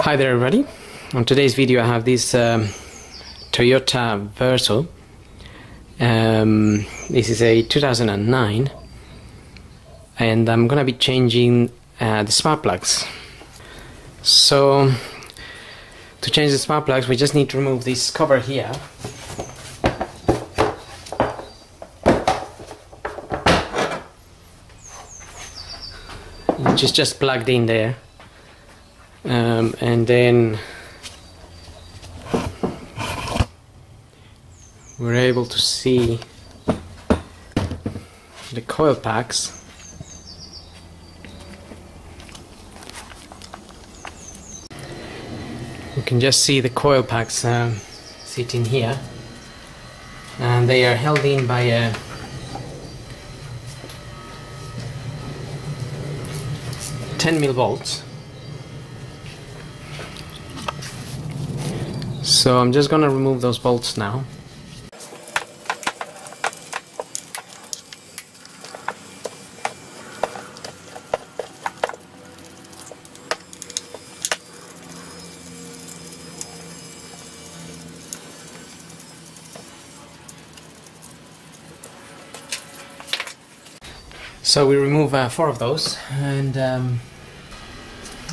Hi there everybody. On today's video I have this Toyota Verso. This is a 2009 and I'm gonna be changing the spark plugs. So to change the spark plugs we just need to remove this cover here. Which is just plugged in there. And then we're able to see the coil packs. You can just see the coil packs sitting here, and they are held in by a 10 millivolts. So I'm just gonna remove those bolts now. So we remove 4 of those, and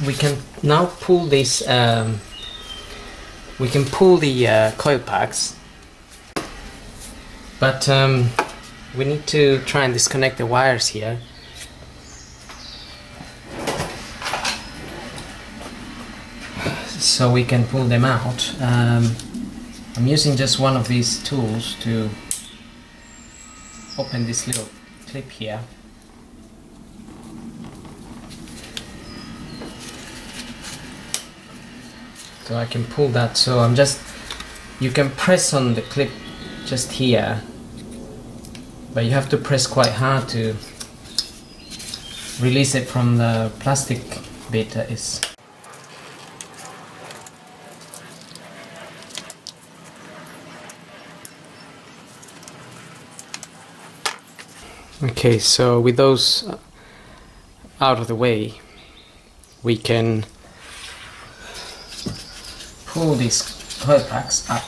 we can now pull this. We can pull the coil packs, but we need to try and disconnect the wires here. So we can pull them out. I'm using just one of these tools to open this little clip here. So I can pull that, so I'm just, you can press on the clip just here, but you have to press quite hard to release it from the plastic bit that is. Okay, so with those out of the way, we can pull these coil packs up.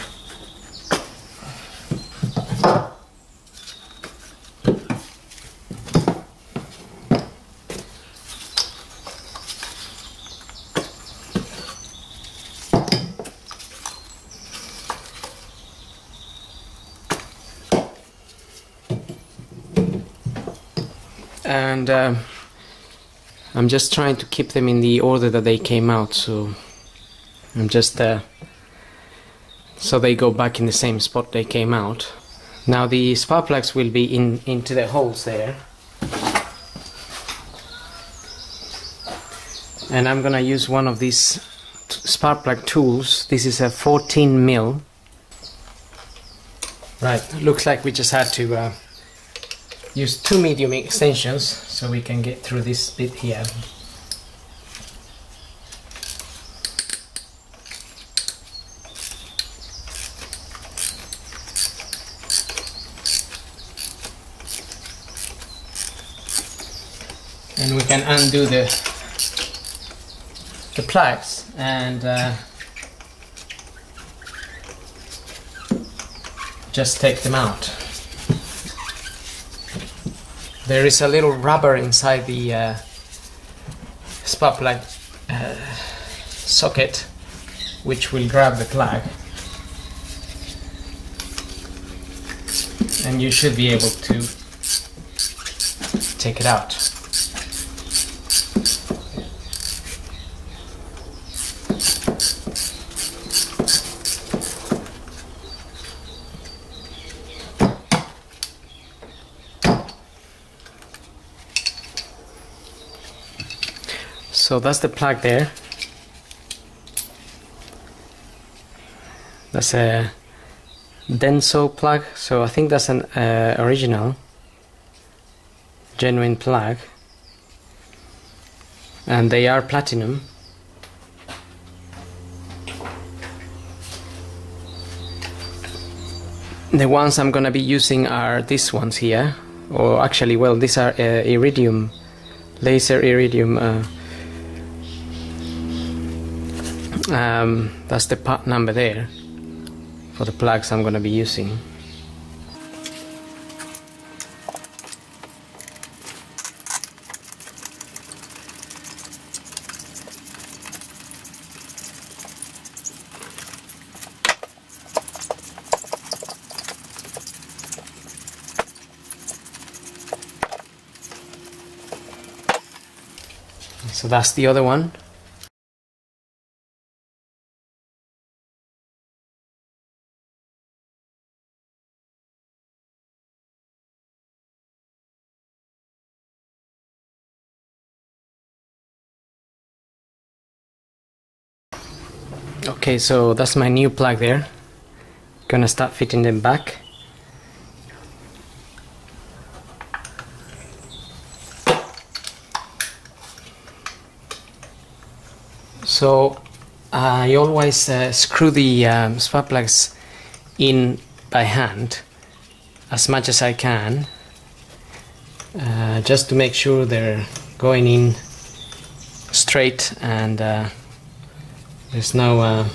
And I'm just trying to keep them in the order that they came out, so I'm just so they go back in the same spot they came out. Now the spark plugs will be into the holes there, and I'm gonna use one of these spark plug tools. This is a 14 mil. Right, looks like we just had to use 2 medium extensions so we can get through this bit here. And we can undo the plugs and just take them out. There is a little rubber inside the spark plug socket, which will grab the plug, and you should be able to take it out. So that's the plug there. That's a Denso plug, so I think that's an original, genuine plug, and they are platinum. The ones I'm gonna be using are these ones here, or actually, well, these are iridium, laser iridium That's the part number there for the plugs I'm going to be using. So that's the other one. Okay, so that's my new plug there. Gonna start fitting them back. So I always screw the spark plugs in by hand as much as I can, just to make sure they're going in straight and there's no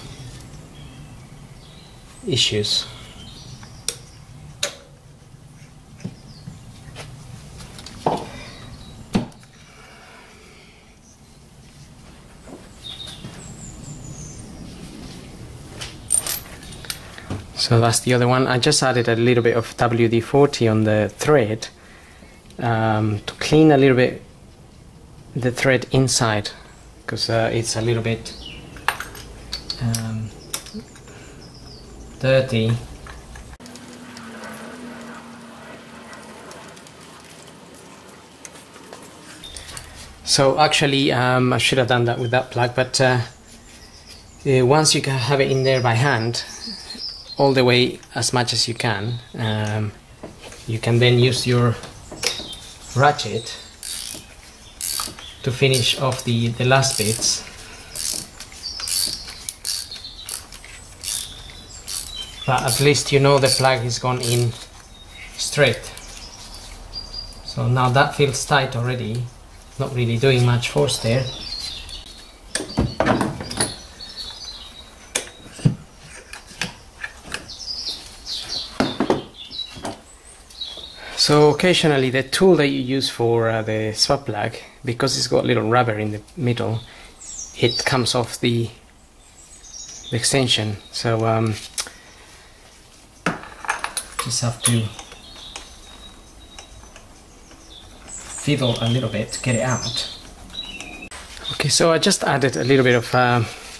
issues. So that's the other one. I just added a little bit of WD-40 on the thread to clean a little bit the thread inside, because it's a little bit dirty. So actually I should have done that with that plug, but once you can have it in there by hand all the way as much as you can, you can then use your ratchet to finish off the last bits. But at least you know the plug is gone in straight. So now that feels tight already, not really doing much force there. So occasionally the tool that you use for the spark plug, because it's got a little rubber in the middle, it comes off the extension. So just have to fiddle a little bit to get it out. Okay, so I just added a little bit of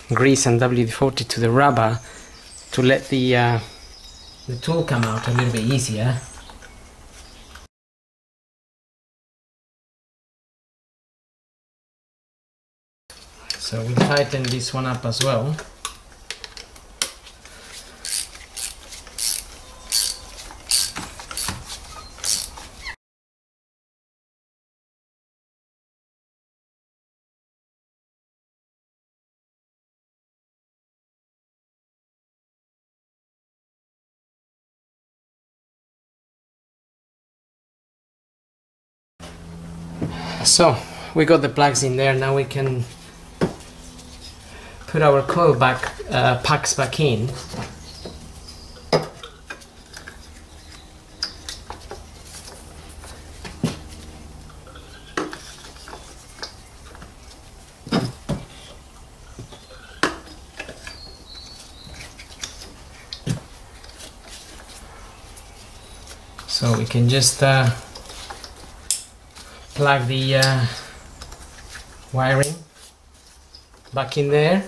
grease and WD-40 to the rubber to let the tool come out a little bit easier. So we'll tighten this one up as well. So we got the plugs in there. Now we can put our coil packs back in. So we can just plug the wiring back in there.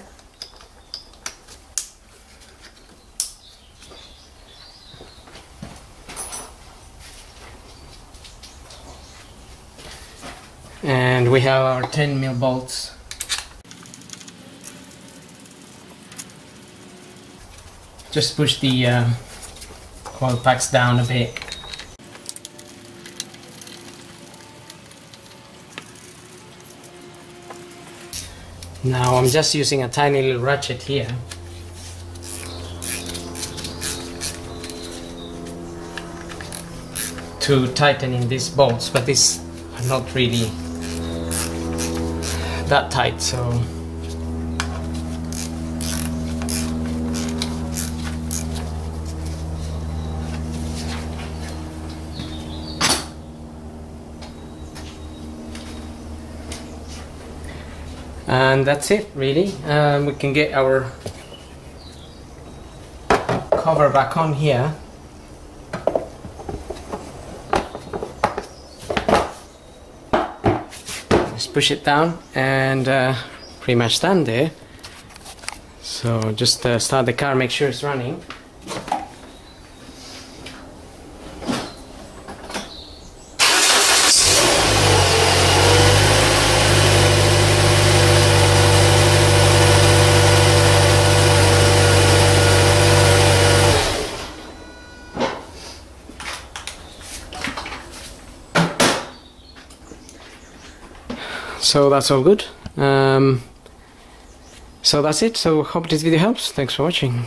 And we have our 10mm bolts. Just push the coil packs down a bit. Now I'm just using a tiny little ratchet here to tighten in these bolts, but these are not really that tight, so And that's it, really. We can get our cover back on here. Just push it down and pretty much done there. So just start the car, make sure it's running. So that's all good. So that's it. So hope this video helps. Thanks for watching.